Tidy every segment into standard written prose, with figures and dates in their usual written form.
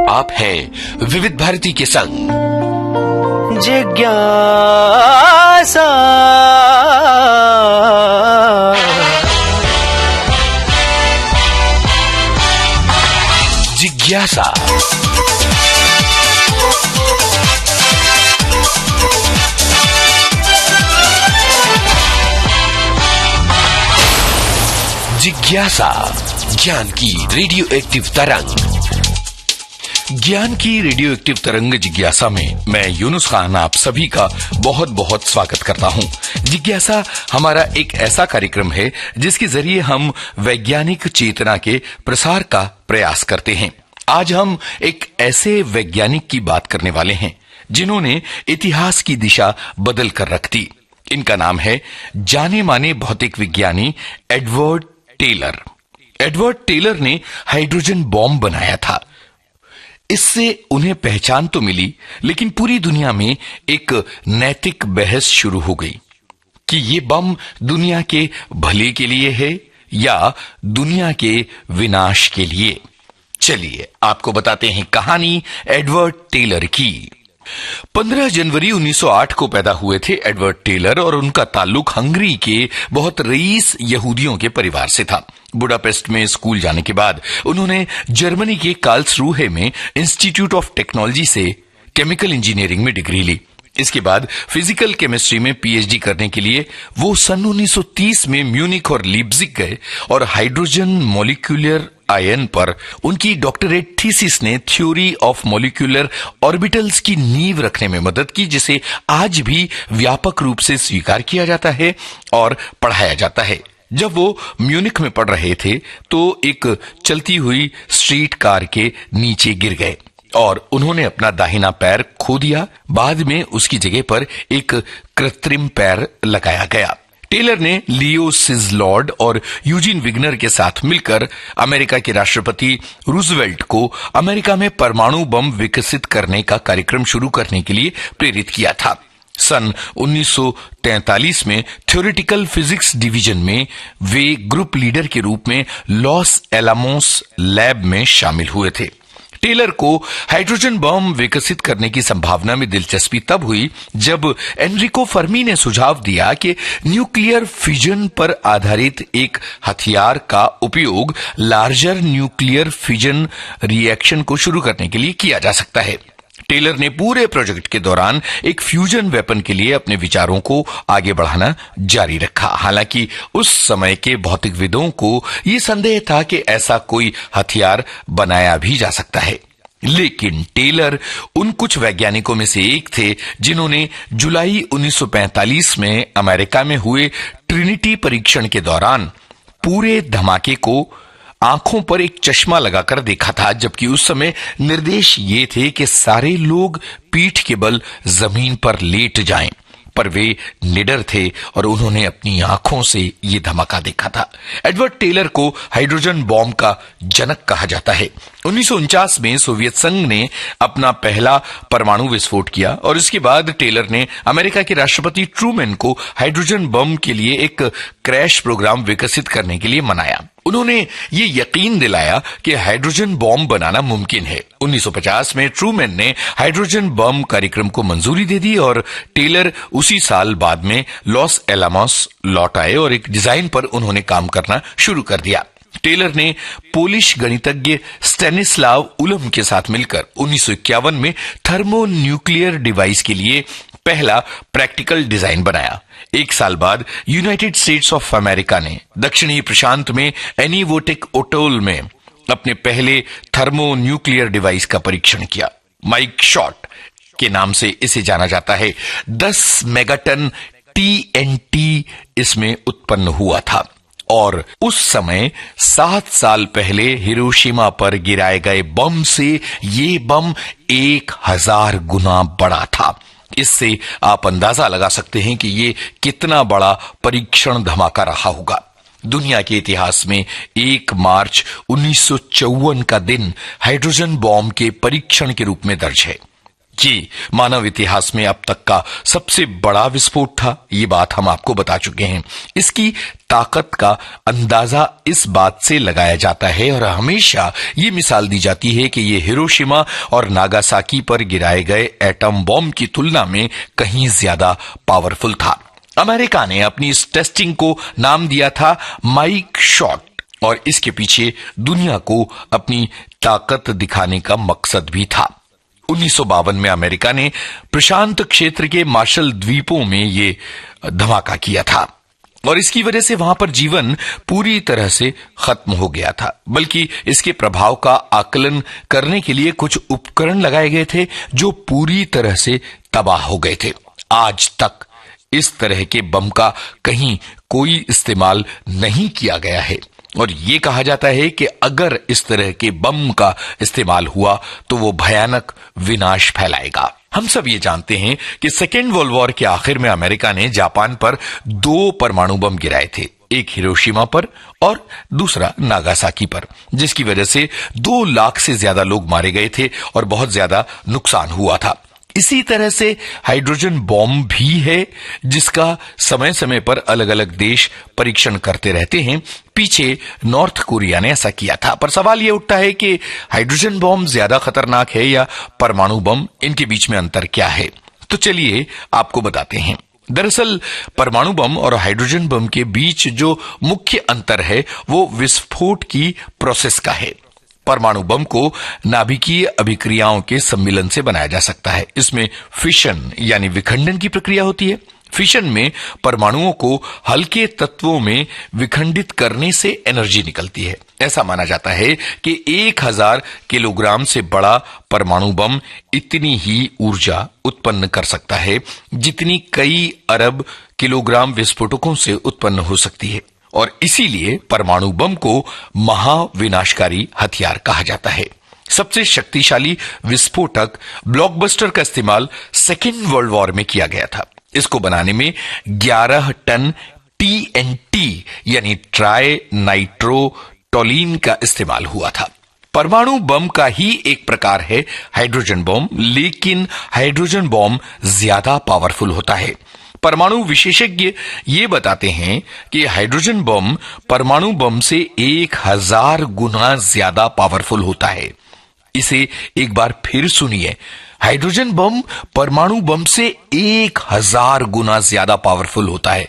आप हैं विविध भारती के संग। जिज्ञासा जिज्ञासा जिज्ञासा ज्ञान की रेडियो एक्टिव तरंग। ज्ञान की रेडियो एक्टिव तरंग जिज्ञासा में मैं यूनुस खान आप सभी का बहुत बहुत स्वागत करता हूं। जिज्ञासा हमारा एक ऐसा कार्यक्रम है जिसके जरिए हम वैज्ञानिक चेतना के प्रसार का प्रयास करते हैं। आज हम एक ऐसे वैज्ञानिक की बात करने वाले हैं जिन्होंने इतिहास की दिशा बदल कर रख दी। इनका नाम है जाने माने भौतिक विज्ञानी एडवर्ड टेलर। एडवर्ड टेलर ने हाइड्रोजन बॉम्ब बनाया था। इससे उन्हें पहचान तो मिली, लेकिन पूरी दुनिया में एक नैतिक बहस शुरू हो गई कि ये बम दुनिया के भले के लिए है या दुनिया के विनाश के लिए। चलिए आपको बताते हैं कहानी एडवर्ड टेलर की। 15 जनवरी 1908 को पैदा हुए थे एडवर्ड टेलर और उनका ताल्लुक हंगरी के बहुत रईस यहूदियों के परिवार से था। बुडापेस्ट में स्कूल जाने के बाद उन्होंने जर्मनी के कार्लसरूहे में इंस्टीट्यूट ऑफ टेक्नोलॉजी से केमिकल इंजीनियरिंग में डिग्री ली। इसके बाद फिजिकल केमिस्ट्री में पीएचडी करने के लिए वो सन 1930 में म्यूनिक और लीप्जिग गए और हाइड्रोजन मॉलिक्यूलर आयन पर उनकी डॉक्टरेट थीसिस ने थ्योरी ऑफ मॉलिक्यूलर ऑर्बिटल्स की नींव रखने में मदद की, जिसे आज भी व्यापक रूप से स्वीकार किया जाता है और पढ़ाया जाता है। जब वो म्यूनिक में पढ़ रहे थे तो एक चलती हुई स्ट्रीट कार के नीचे गिर गए और उन्होंने अपना दाहिना पैर खो दिया। बाद में उसकी जगह पर एक कृत्रिम पैर लगाया गया। टेलर ने लियो सिजलॉर्ड और यूजीन विग्नर के साथ मिलकर अमेरिका के राष्ट्रपति रूजवेल्ट को अमेरिका में परमाणु बम विकसित करने का कार्यक्रम शुरू करने के लिए प्रेरित किया था। सन 1943 में थ्योरेटिकल फिजिक्स डिवीजन में वे ग्रुप लीडर के रूप में लॉस एलामोस लैब में शामिल हुए थे। टेलर को हाइड्रोजन बम विकसित करने की संभावना में दिलचस्पी तब हुई जब एनरिको फर्मी ने सुझाव दिया कि न्यूक्लियर फिजन पर आधारित एक हथियार का उपयोग लार्जर न्यूक्लियर फिजन रिएक्शन को शुरू करने के लिए किया जा सकता है। टेलर ने पूरे प्रोजेक्ट के दौरान एक फ्यूजन वेपन के लिए अपने विचारों को आगे बढ़ाना जारी रखा। हालांकि उस समय के भौतिकविदों को यह संदेह था कि ऐसा कोई हथियार बनाया भी जा सकता है, लेकिन टेलर उन कुछ वैज्ञानिकों में से एक थे जिन्होंने जुलाई 1945 में अमेरिका में हुए ट्रिनिटी परीक्षण के दौरान पूरे धमाके को आंखों पर एक चश्मा लगाकर देखा था, जबकि उस समय निर्देश ये थे कि सारे लोग पीठ के बल जमीन पर लेट जाएं, पर वे निडर थे और उन्होंने अपनी आंखों से ये धमाका देखा था। एडवर्ड टेलर को हाइड्रोजन बॉम्ब का जनक कहा जाता है। 1949 में सोवियत संघ ने अपना पहला परमाणु विस्फोट किया और इसके बाद टेलर ने अमेरिका के राष्ट्रपति ट्रूमैन को हाइड्रोजन बम के लिए एक क्रैश प्रोग्राम विकसित करने के लिए मनाया। उन्होंने ये यकीन दिलाया कि हाइड्रोजन बॉम्ब बनाना मुमकिन है। 1950 में ट्रूमैन ने हाइड्रोजन बम कार्यक्रम को मंजूरी दे दी और टेलर उसी साल बाद में लॉस एलामोस लौट आए और एक डिजाइन पर उन्होंने काम करना शुरू कर दिया। टेलर ने पोलिश गणितज्ञ स्टेनिस्लाव उलम के साथ मिलकर 1951 में थर्मो न्यूक्लियर डिवाइस के लिए पहला प्रैक्टिकल डिजाइन बनाया। एक साल बाद यूनाइटेड स्टेट्स ऑफ अमेरिका ने दक्षिणी प्रशांत में एनीवोटिक ओटोल में अपने पहले थर्मो न्यूक्लियर डिवाइस का परीक्षण किया। माइक शॉट के नाम से इसे जाना जाता है। 10 मेगाटन TNT इसमें उत्पन्न हुआ था और उस समय 7 साल पहले हिरोशिमा पर गिराए गए बम से ये बम 1000 गुना बड़ा था। इससे आप अंदाजा लगा सकते हैं कि ये कितना बड़ा परीक्षण धमाका रहा होगा। दुनिया के इतिहास में 1 मार्च 1954 का दिन हाइड्रोजन बॉम्ब के परीक्षण के रूप में दर्ज है। ये मानव इतिहास में अब तक का सबसे बड़ा विस्फोट था, ये बात हम आपको बता चुके हैं। इसकी ताकत का अंदाजा इस बात से लगाया जाता है और हमेशा ये मिसाल दी जाती है कि ये हिरोशिमा और नागासाकी पर गिराए गए एटम बॉम्ब की तुलना में कहीं ज्यादा पावरफुल था। अमेरिका ने अपनी इस टेस्टिंग को नाम दिया था माइक शॉट और इसके पीछे दुनिया को अपनी ताकत दिखाने का मकसद भी था। 1952 में अमेरिका ने प्रशांत क्षेत्र के मार्शल द्वीपों में ये धमाका किया था और इसकी वजह से वहां पर जीवन पूरी तरह से खत्म हो गया था, बल्कि इसके प्रभाव का आकलन करने के लिए कुछ उपकरण लगाए गए थे जो पूरी तरह से तबाह हो गए थे। आज तक इस तरह के बम का कहीं कोई इस्तेमाल नहीं किया गया है और ये कहा जाता है कि अगर इस तरह के बम का इस्तेमाल हुआ तो वो भयानक विनाश फैलाएगा। हम सब ये जानते हैं कि सेकेंड वर्ल्ड वॉर के आखिर में अमेरिका ने जापान पर 2 परमाणु बम गिराए थे, एक हिरोशिमा पर और दूसरा नागासाकी पर, जिसकी वजह से 2 लाख से ज्यादा लोग मारे गए थे और बहुत ज्यादा नुकसान हुआ था। इसी तरह से हाइड्रोजन बॉम्ब भी है जिसका समय समय पर अलग अलग देश परीक्षण करते रहते हैं। पीछे नॉर्थ कोरिया ने ऐसा किया था, पर सवाल यह उठता है कि हाइड्रोजन बॉम्ब ज्यादा खतरनाक है या परमाणु बम, इनके बीच में अंतर क्या है? तो चलिए आपको बताते हैं। दरअसल परमाणु बम और हाइड्रोजन बम के बीच जो मुख्य अंतर है वो विस्फोट की प्रोसेस का है। परमाणु बम को नाभिकीय अभिक्रियाओं के सम्मिलन से बनाया जा सकता है। इसमें फिशन यानी विखंडन की प्रक्रिया होती है। फिशन में परमाणुओं को हल्के तत्वों में विखंडित करने से एनर्जी निकलती है। ऐसा माना जाता है कि 1000 किलोग्राम से बड़ा परमाणु बम इतनी ही ऊर्जा उत्पन्न कर सकता है जितनी कई अरब किलोग्राम विस्फोटकों से उत्पन्न हो सकती है और इसीलिए परमाणु बम को महाविनाशकारी हथियार कहा जाता है। सबसे शक्तिशाली विस्फोटक ब्लॉकबस्टर का इस्तेमाल सेकेंड वर्ल्ड वॉर में किया गया था। इसको बनाने में 11 टन TNT यानी ट्राई नाइट्रोटोलीन का इस्तेमाल हुआ था। परमाणु बम का ही एक प्रकार है हाइड्रोजन बम, लेकिन हाइड्रोजन बम ज्यादा पावरफुल होता है। परमाणु विशेषज्ञ ये बताते हैं कि हाइड्रोजन बम परमाणु बम से 1000 गुना ज्यादा पावरफुल होता है। इसे एक बार फिर सुनिए, हाइड्रोजन बम परमाणु बम से 1000 गुना ज्यादा पावरफुल होता है।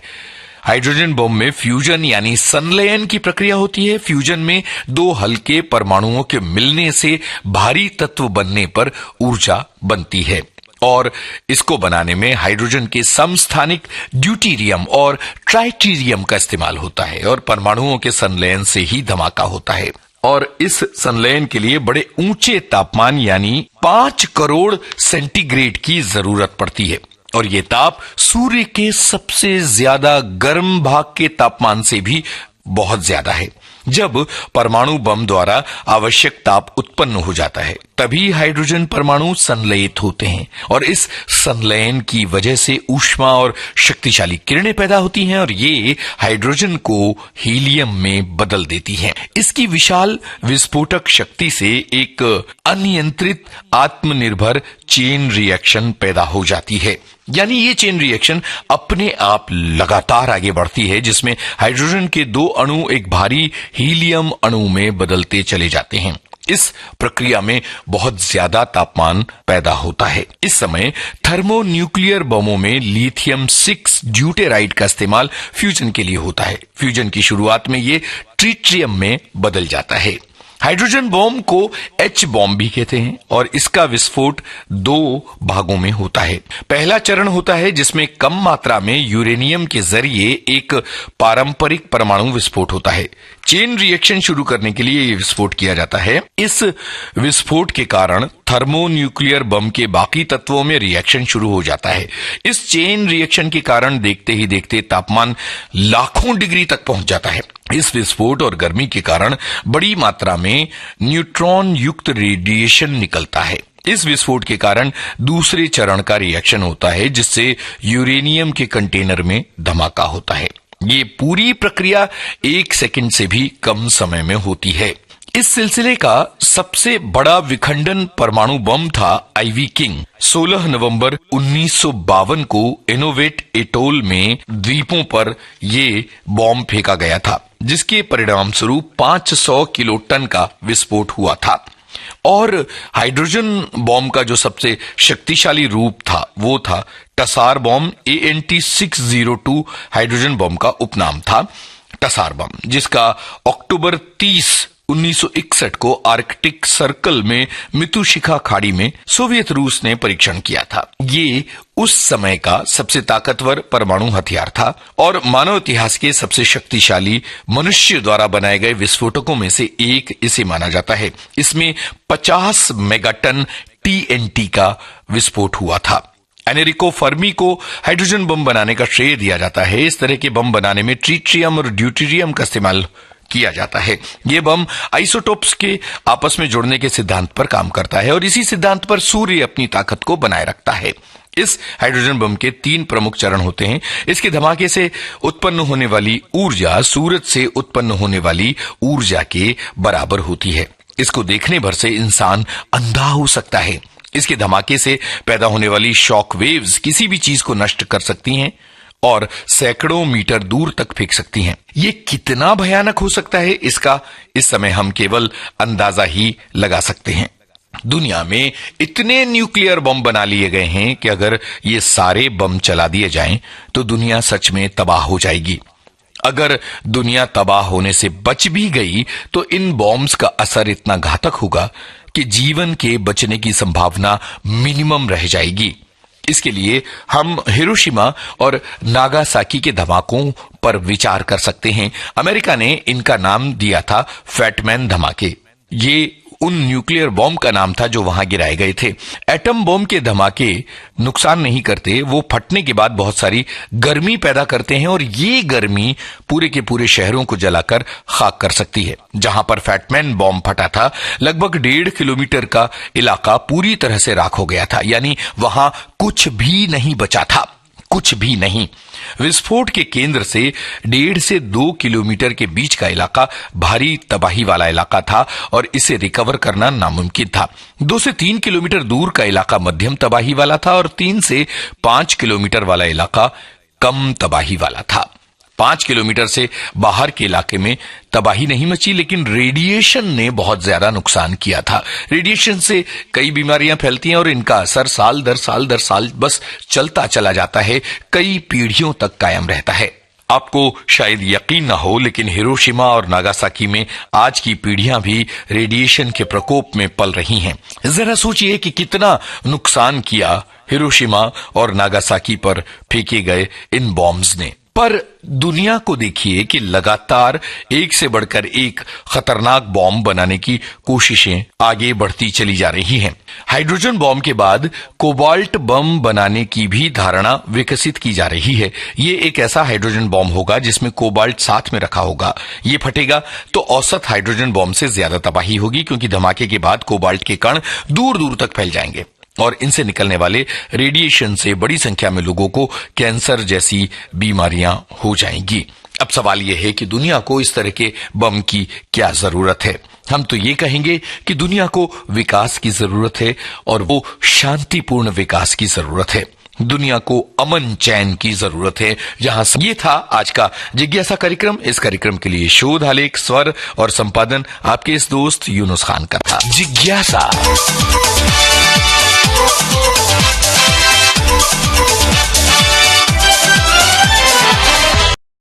हाइड्रोजन बम में फ्यूजन यानी संलयन की प्रक्रिया होती है। फ्यूजन में 2 हल्के परमाणुओं के मिलने से भारी तत्व बनने पर ऊर्जा बनती है और इसको बनाने में हाइड्रोजन के समस्थानिक ड्यूटेरियम और ट्राइटेरियम का इस्तेमाल होता है और परमाणुओं के संलयन से ही धमाका होता है। और इस संलयन के लिए बड़े ऊंचे तापमान यानी 5 करोड़ सेंटीग्रेड की जरूरत पड़ती है और ये ताप सूर्य के सबसे ज्यादा गर्म भाग के तापमान से भी बहुत ज्यादा है। जब परमाणु बम द्वारा आवश्यक ताप उत्पन्न हो जाता है तभी हाइड्रोजन परमाणु संलयित होते हैं और इस संलयन की वजह से ऊष्मा और शक्तिशाली किरणें पैदा होती हैं और ये हाइड्रोजन को हीलियम में बदल देती हैं। इसकी विशाल विस्फोटक शक्ति से एक अनियंत्रित आत्मनिर्भर चेन रिएक्शन पैदा हो जाती है, यानी ये चेन रिएक्शन अपने आप लगातार आगे बढ़ती है जिसमें हाइड्रोजन के 2 अणु एक भारी हीलियम अणु में बदलते चले जाते हैं। इस प्रक्रिया में बहुत ज्यादा तापमान पैदा होता है। इस समय थर्मोन्यूक्लियर बमों में लिथियम 6 ड्यूटेराइड का इस्तेमाल फ्यूजन के लिए होता है। फ्यूजन की शुरुआत में ये ट्रिटियम में बदल जाता है। हाइड्रोजन बॉम्ब को H बॉम्ब भी कहते हैं और इसका विस्फोट 2 भागों में होता है। पहला चरण होता है जिसमें कम मात्रा में यूरेनियम के जरिए एक पारंपरिक परमाणु विस्फोट होता है। चेन रिएक्शन शुरू करने के लिए यह विस्फोट किया जाता है। इस विस्फोट के कारण थर्मोन्यूक्लियर बम के बाकी तत्वों में रिएक्शन शुरू हो जाता है। इस चेन रिएक्शन के कारण देखते ही देखते तापमान लाखों डिग्री तक पहुंच जाता है। इस विस्फोट और गर्मी के कारण बड़ी मात्रा में न्यूट्रॉन युक्त रेडिएशन निकलता है। इस विस्फोट के कारण दूसरे चरण का रिएक्शन होता है जिससे यूरेनियम के कंटेनर में धमाका होता है। ये पूरी प्रक्रिया 1 सेकंड से भी कम समय में होती है। इस सिलसिले का सबसे बड़ा विखंडन परमाणु बम था आईवी किंग। 16 नवंबर 1952 को इनोवेट एटोल में द्वीपों पर ये बॉम्ब फेंका गया था, जिसके परिणाम स्वरूप 500 किलो टन का विस्फोट हुआ था। और हाइड्रोजन बॉम्ब का जो सबसे शक्तिशाली रूप था वो था टसार बॉम्ब। ANT-602 हाइड्रोजन बॉम्ब का उपनाम था टसार बम, जिसका अक्टूबर 30, 1961 को आर्कटिक सर्कल में मितुशिखा खाड़ी में सोवियत रूस ने परीक्षण किया था। ये उस समय का सबसे ताकतवर परमाणु हथियार था और मानव इतिहास के सबसे शक्तिशाली मनुष्य द्वारा बनाए गए विस्फोटकों में से एक इसे माना जाता है। इसमें 50 मेगाटन TNT का विस्फोट हुआ था। एनेरिको फर्मी को हाइड्रोजन बम बनाने का श्रेय दिया जाता है। इस तरह के बम बनाने में ट्रिटियम और ड्यूटेरियम का इस्तेमाल किया जाता है। यह बम आइसोटोप्स के आपस में जुड़ने के सिद्धांत पर काम करता है और इसी सिद्धांत पर सूर्य अपनी ताकत को बनाए रखता है। इस हाइड्रोजन बम के 3 प्रमुख चरण होते हैं। इसके धमाके से उत्पन्न होने वाली ऊर्जा सूरज से उत्पन्न होने वाली ऊर्जा के बराबर होती है। इसको देखने भर से इंसान अंधा हो सकता है। इसके धमाके से पैदा होने वाली शॉक वेव्स किसी भी चीज को नष्ट कर सकती हैं और सैकड़ों मीटर दूर तक फेंक सकती हैं। ये कितना भयानक हो सकता है, इसका इस समय हम केवल अंदाजा ही लगा सकते हैं। दुनिया में इतने न्यूक्लियर बम बना लिए गए हैं कि अगर ये सारे बम चला दिए जाएं तो दुनिया सच में तबाह हो जाएगी। अगर दुनिया तबाह होने से बच भी गई तो इन बॉम्ब्स का असर इतना घातक होगा कि जीवन के बचने की संभावना मिनिमम रह जाएगी। इसके लिए हम हिरोशिमा और नागासाकी के धमाकों पर विचार कर सकते हैं। अमेरिका ने इनका नाम दिया था फैटमैन धमाके। ये उन न्यूक्लियर बॉम्ब का नाम था जो वहां गिराए गए थे। एटम बॉम्ब के धमाके नुकसान नहीं करते, वो फटने के बाद बहुत सारी गर्मी पैदा करते हैं और ये गर्मी पूरे के पूरे शहरों को जलाकर खाक कर सकती है। जहां पर फैटमैन बॉम्ब फटा था, लगभग 1.5 किलोमीटर का इलाका पूरी तरह से राख हो गया था, यानी वहां कुछ भी नहीं बचा था, कुछ भी नहीं। विस्फोट के केंद्र से 1.5 से 2 किलोमीटर के बीच का इलाका भारी तबाही वाला इलाका था और इसे रिकवर करना नामुमकिन था। 2 से 3 किलोमीटर दूर का इलाका मध्यम तबाही वाला था और 3 से 5 किलोमीटर वाला इलाका कम तबाही वाला था। 5 किलोमीटर से बाहर के इलाके में तबाही नहीं मची, लेकिन रेडिएशन ने बहुत ज्यादा नुकसान किया था। रेडिएशन से कई बीमारियां फैलती हैं और इनका असर साल दर साल बस चलता चला जाता है, कई पीढ़ियों तक कायम रहता है। आपको शायद यकीन ना हो, लेकिन हिरोशिमा और नागासाकी में आज की पीढ़ियां भी रेडिएशन के प्रकोप में पल रही हैं। जरा सोचिए कि कितना नुकसान किया हिरोशिमा और नागासाकी पर फेंके गए इन बॉम्ब्स ने। पर दुनिया को देखिए कि लगातार एक से बढ़कर एक खतरनाक बॉम्ब बनाने की कोशिशें आगे बढ़ती चली जा रही हैं। हाइड्रोजन बॉम्ब के बाद कोबाल्ट बम बनाने की भी धारणा विकसित की जा रही है। ये एक ऐसा हाइड्रोजन बॉम्ब होगा जिसमें कोबाल्ट साथ में रखा होगा। ये फटेगा तो औसत हाइड्रोजन बॉम्ब से ज्यादा तबाही होगी, क्योंकि धमाके के बाद कोबाल्ट के कण दूर दूर तक फैल जाएंगे और इनसे निकलने वाले रेडिएशन से बड़ी संख्या में लोगों को कैंसर जैसी बीमारियां हो जाएंगी। अब सवाल यह है कि दुनिया को इस तरह के बम की क्या जरूरत है। हम तो ये कहेंगे कि दुनिया को विकास की जरूरत है और वो शांतिपूर्ण विकास की जरूरत है। दुनिया को अमन चैन की जरूरत है। जहां ये था आज का जिज्ञासा कार्यक्रम। इस कार्यक्रम के लिए शोध, आलेख, स्वर और संपादन आपके इस दोस्त यूनुस खान का था। जिज्ञासा